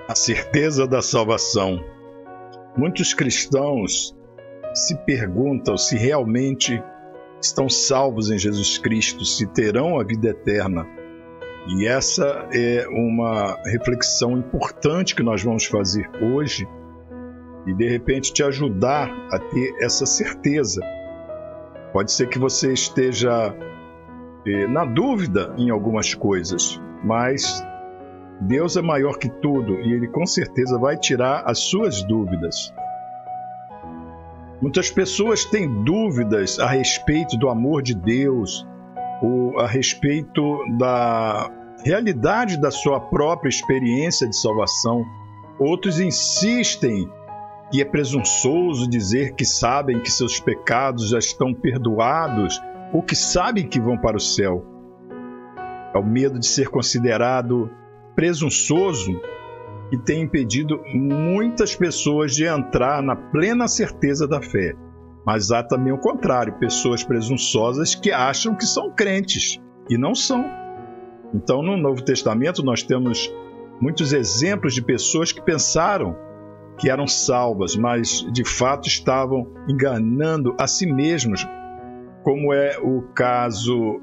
A certeza da salvação. Muitos cristãos se perguntam se realmente estão salvos em Jesus Cristo, se terão a vida eterna. E essa é uma reflexão importante que nós vamos fazer hoje e, de repente, te ajudar a ter essa certeza. Pode ser que você esteja na dúvida em algumas coisas, mas Deus é maior que tudo e Ele com certeza vai tirar as suas dúvidas. Muitas pessoas têm dúvidas a respeito do amor de Deus ou a respeito da realidade da sua própria experiência de salvação. Outros insistem que é presunçoso dizer que sabem que seus pecados já estão perdoados ou que sabem que vão para o céu. É o medo de ser considerado presunçoso que tem impedido muitas pessoas de entrar na plena certeza da fé. Mas há também o contrário, pessoas presunçosas que acham que são crentes e não são. Então, no Novo Testamento, nós temos muitos exemplos de pessoas que pensaram que eram salvas, mas de fato estavam enganando a si mesmos, como é o caso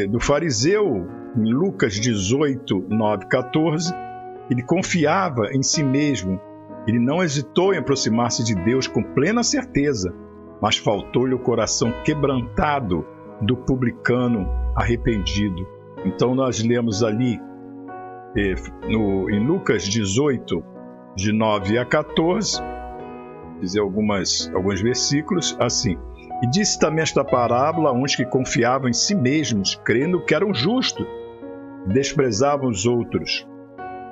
do fariseu, em Lucas 18, 9, 14. Ele confiava em si mesmo, ele não hesitou em aproximar-se de Deus com plena certeza, mas faltou-lhe o coração quebrantado do publicano arrependido. Então nós lemos ali em Lucas 18, de 9 a 14, dizer alguns versículos assim: E disse também esta parábola a uns que confiavam em si mesmos, crendo que eram justos, e desprezavam os outros.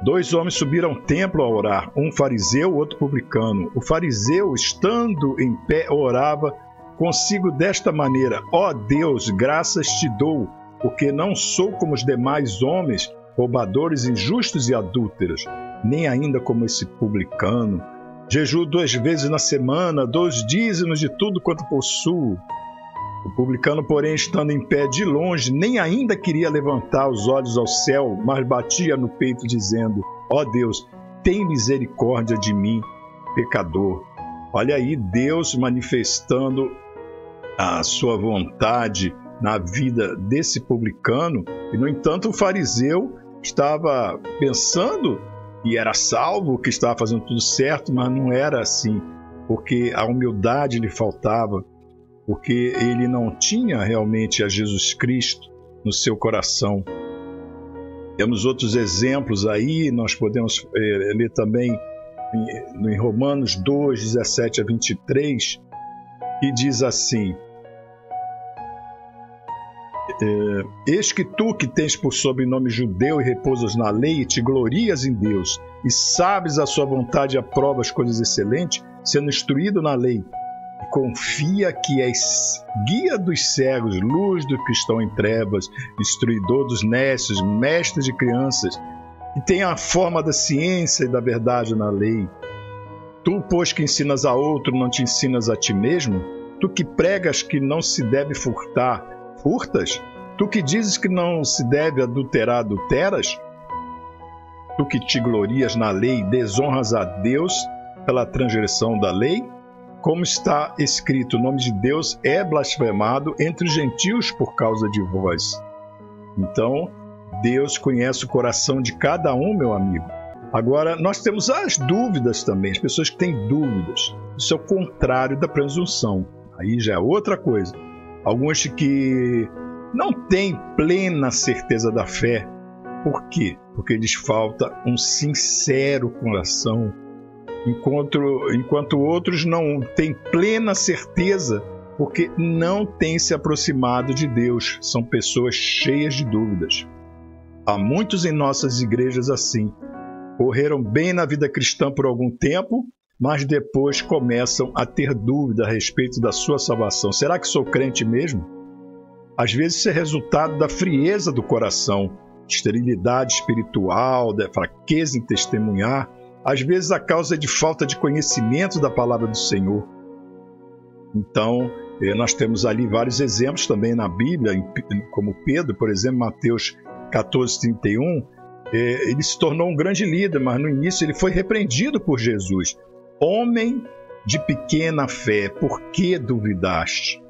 2 homens subiram ao templo a orar, um fariseu, outro publicano. O fariseu, estando em pé, orava consigo desta maneira: Ó Deus, graças te dou, porque não sou como os demais homens, roubadores, injustos e adúlteros, nem ainda como esse publicano. Jejuo 2 vezes na semana, dou os dízimos de tudo quanto possuo. O publicano, porém, estando em pé de longe, nem ainda queria levantar os olhos ao céu, mas batia no peito, dizendo: Ó Deus, tem misericórdia de mim, pecador. Olha aí Deus manifestando a sua vontade na vida desse publicano, e, no entanto, o fariseu estava pensando que era salvo, que estava fazendo tudo certo, mas não era assim, porque a humildade lhe faltava, porque ele não tinha realmente a Jesus Cristo no seu coração. Temos outros exemplos aí, nós podemos ler também em Romanos 2, 17 a 23, que diz assim: Eis que tu que tens por sobrenome judeu e repousas na lei e te glorias em Deus, e sabes a sua vontade e aprovas coisas excelentes, sendo instruído na lei, e confia que és guia dos cegos, luz dos que estão em trevas, instruidor dos nécios, mestre de crianças, e tem a forma da ciência e da verdade na lei. Tu, pois, que ensinas a outro, não te ensinas a ti mesmo? Tu que pregas que não se deve furtar, furtas? Tu que dizes que não se deve adulterar, adulteras? Tu que te glorias na lei, desonras a Deus pela transgressão da lei? Como está escrito, o nome de Deus é blasfemado entre os gentios por causa de vós. Então, Deus conhece o coração de cada um, meu amigo. Agora, nós temos as dúvidas também, as pessoas que têm dúvidas. Isso é o contrário da presunção. Aí já é outra coisa. Alguns que não têm plena certeza da fé. Por quê? Porque lhes falta um sincero coração. Enquanto outros não têm plena certeza porque não têm se aproximado de Deus. São pessoas cheias de dúvidas. Há muitos em nossas igrejas assim. Correram bem na vida cristã por algum tempo, mas depois começam a ter dúvida a respeito da sua salvação. Será que sou crente mesmo? Às vezes isso é resultado da frieza do coração, esterilidade espiritual, da fraqueza em testemunhar, às vezes a causa é de falta de conhecimento da palavra do Senhor. Então, nós temos ali vários exemplos também na Bíblia, como Pedro, por exemplo, Mateus 14:31, Ele se tornou um grande líder, mas no início ele foi repreendido por Jesus. Homem de pequena fé, por que duvidaste?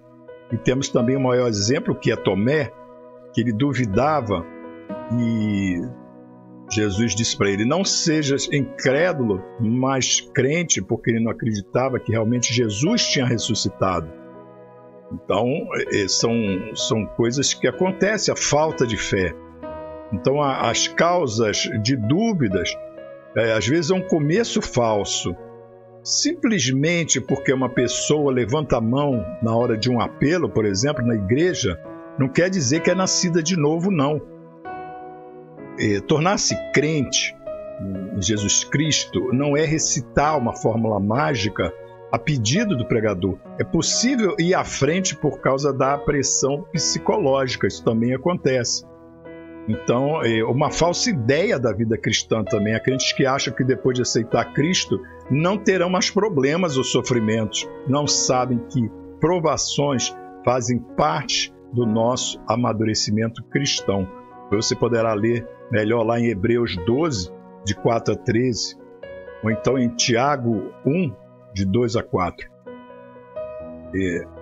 E temos também o maior exemplo, que é Tomé, que ele duvidava e Jesus disse para ele: não sejas incrédulo, mas crente, porque ele não acreditava que realmente Jesus tinha ressuscitado. Então, são coisas que acontecem, a falta de fé. Então, as causas de dúvidas, às vezes é um começo falso. Simplesmente porque uma pessoa levanta a mão na hora de um apelo, por exemplo, na igreja, não quer dizer que é nascida de novo, não. Tornar-se crente em Jesus Cristo não é recitar uma fórmula mágica a pedido do pregador. É possível ir à frente por causa da pressão psicológica, isso também acontece. Então, uma falsa ideia da vida cristã também. Há crentes que acham que depois de aceitar Cristo não terão mais problemas ou sofrimentos. Não sabem que provações fazem parte do nosso amadurecimento cristão. Você poderá ler melhor lá em Hebreus 12, de 4 a 13, ou então em Tiago 1, de 2 a 4.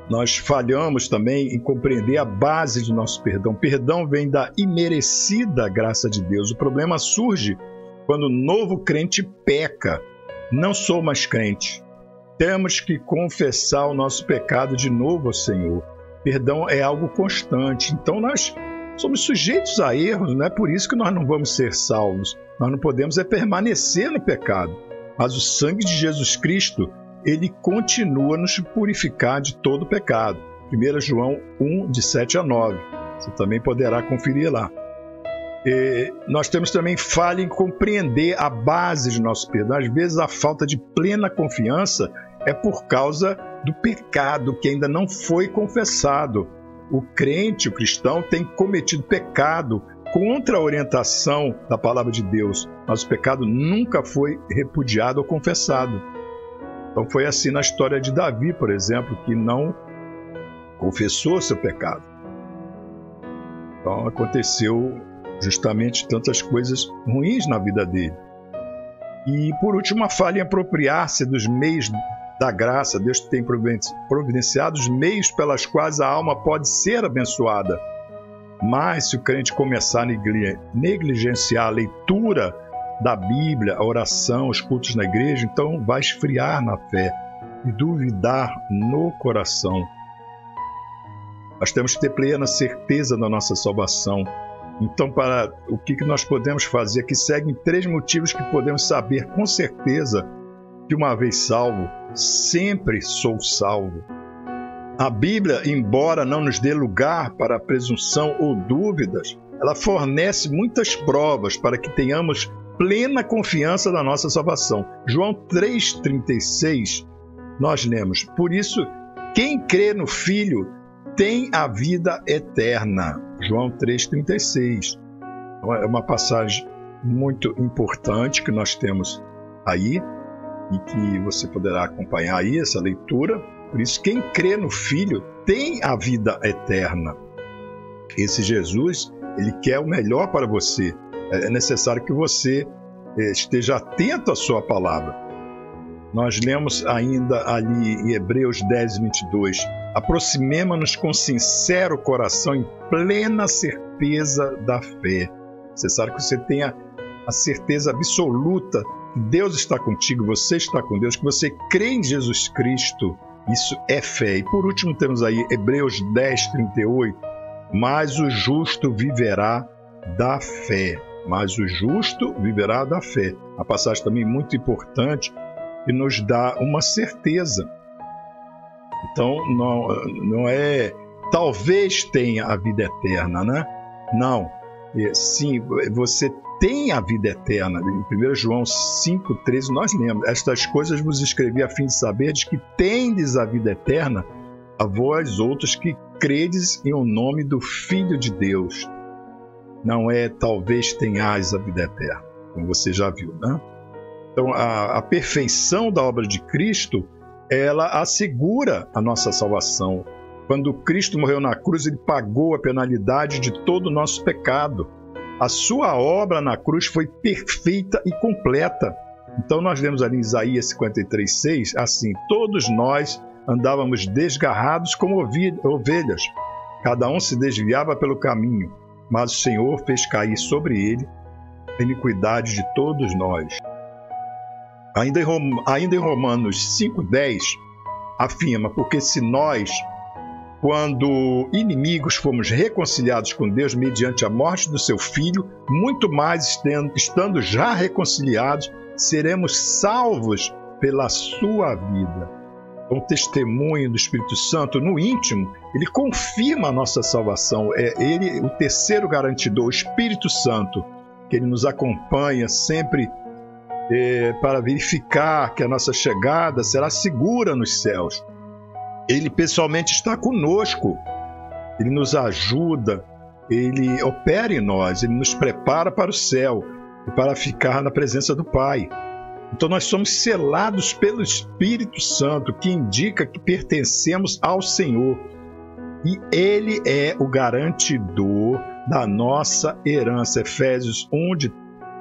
Nós falhamos também em compreender a base do nosso perdão. Perdão vem da imerecida graça de Deus. O problema surge quando o novo crente peca. Não sou mais crente. Temos que confessar o nosso pecado de novo ao Senhor. Perdão é algo constante. Então nós somos sujeitos a erros, não é por isso que nós não vamos ser salvos. Nós não podemos permanecer no pecado. Mas o sangue de Jesus Cristo, ele continua a nos purificar de todo pecado. 1 João 1, de 7 a 9. Você também poderá conferir lá. Nós temos também falha em compreender a base de nosso perdão. Às vezes a falta de plena confiança é por causa do pecado que ainda não foi confessado. O crente, o cristão, tem cometido pecado contra a orientação da palavra de Deus, mas o pecado nunca foi repudiado ou confessado. Então foi assim na história de Davi, por exemplo, que não confessou seu pecado. Então aconteceu justamente tantas coisas ruins na vida dele. E por último, a falha em apropriar-se dos meios da graça. Deus tem providenciado os meios pelas quais a alma pode ser abençoada. Mas se o crente começar a negligenciar a leitura da Bíblia, a oração, os cultos na igreja, então vai esfriar na fé e duvidar no coração. Nós temos que ter plena certeza da nossa salvação. Então, para o que nós podemos fazer? Aqui seguem 3 motivos que podemos saber com certeza que, uma vez salvo, sempre sou salvo. A Bíblia, embora não nos dê lugar para presunção ou dúvidas, ela fornece muitas provas para que tenhamos plena confiança na nossa salvação. João 3,36, nós lemos: por isso, quem crê no Filho tem a vida eterna. João 3,36. É uma passagem muito importante que nós temos aí e que você poderá acompanhar aí essa leitura. Por isso, quem crê no Filho tem a vida eterna. Esse Jesus, ele quer o melhor para você. É necessário que você esteja atento à sua palavra. Nós lemos ainda ali em Hebreus 10, 22. Aproximemo-nos com sincero coração em plena certeza da fé. É necessário que você tenha a certeza absoluta que Deus está contigo, você está com Deus, que você crê em Jesus Cristo. Isso é fé. E por último temos aí Hebreus 10, 38. Mas o justo viverá da fé. Mas o justo viverá da fé. A passagem também muito importante que nos dá uma certeza. Então, não é talvez tenha a vida eterna, né? Não. Sim, você tem a vida eterna. Em 1 João 5,13 nós lemos: estas coisas vos escrevi a fim de saberdes que tendes a vida eterna, a vós outros que credes em o nome do Filho de Deus. Não é talvez tenhais a vida eterna, como você já viu, né? Então, a perfeição da obra de Cristo, ela assegura a nossa salvação. Quando Cristo morreu na cruz, ele pagou a penalidade de todo o nosso pecado. A sua obra na cruz foi perfeita e completa. Então nós lemos ali em Isaías 53:6, assim: todos nós andávamos desgarrados como ovelhas, cada um se desviava pelo caminho, mas o Senhor fez cair sobre ele a iniquidade de todos nós. Ainda em Romanos 5:10, afirma: porque se nós, quando inimigos, fomos reconciliados com Deus mediante a morte do seu Filho, muito mais estando já reconciliados, seremos salvos pela sua vida. O testemunho do Espírito Santo no íntimo, ele confirma a nossa salvação. É ele o terceiro garantidor, o Espírito Santo, que ele nos acompanha sempre para verificar que a nossa chegada será segura nos céus. Ele pessoalmente está conosco, ele nos ajuda, ele opera em nós, ele nos prepara para o céu e para ficar na presença do Pai. Então nós somos selados pelo Espírito Santo, que indica que pertencemos ao Senhor. E ele é o garantidor da nossa herança. Efésios 1, de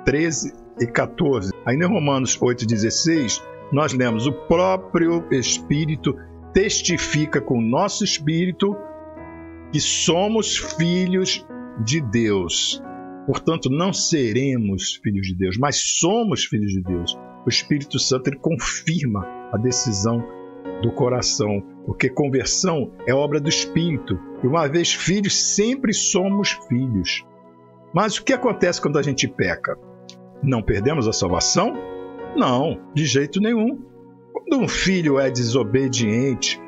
13 e 14. Aí em Romanos 8:16, nós lemos: o próprio Espírito testifica com o nosso espírito que somos filhos de Deus. Portanto, não seremos filhos de Deus, mas somos filhos de Deus. O Espírito Santo, ele confirma a decisão do coração, porque conversão é obra do Espírito. E uma vez filhos, sempre somos filhos. Mas o que acontece quando a gente peca? Não perdemos a salvação? Não, de jeito nenhum. Quando um filho é desobediente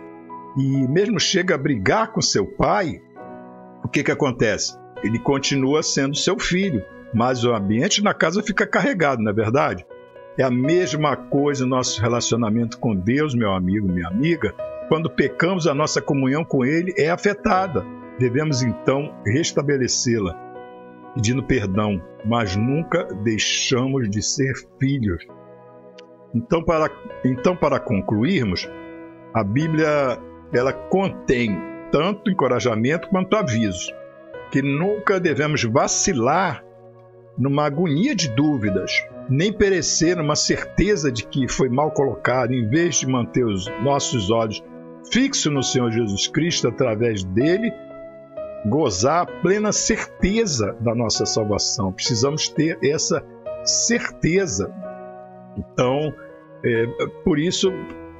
e mesmo chega a brigar com seu pai, o que acontece? Ele continua sendo seu filho, mas o ambiente na casa fica carregado, não é verdade? É a mesma coisa no nosso relacionamento com Deus, meu amigo, minha amiga. Quando pecamos, a nossa comunhão com Ele é afetada. Devemos então restabelecê-la, pedindo perdão, mas nunca deixamos de ser filhos. Então, para concluirmos, a Bíblia ela contém tanto encorajamento quanto aviso, que nunca devemos vacilar numa agonia de dúvidas, nem perecer numa certeza de que foi mal colocado, em vez de manter os nossos olhos fixos no Senhor Jesus Cristo, através dele, gozar a plena certeza da nossa salvação. Precisamos ter essa certeza. Então, por isso,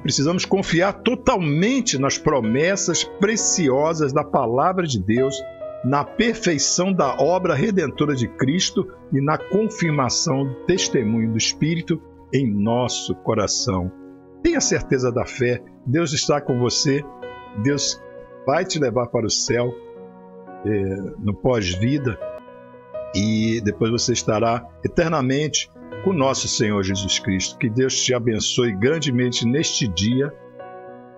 precisamos confiar totalmente nas promessas preciosas da Palavra de Deus, na perfeição da obra redentora de Cristo e na confirmação do testemunho do Espírito em nosso coração. Tenha certeza da fé, Deus está com você, Deus vai te levar para o céu no pós-vida e depois você estará eternamente com nosso Senhor Jesus Cristo. Que Deus te abençoe grandemente neste dia.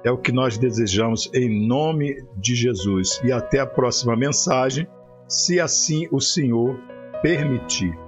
É o que nós desejamos em nome de Jesus. E até a próxima mensagem, se assim o Senhor permitir.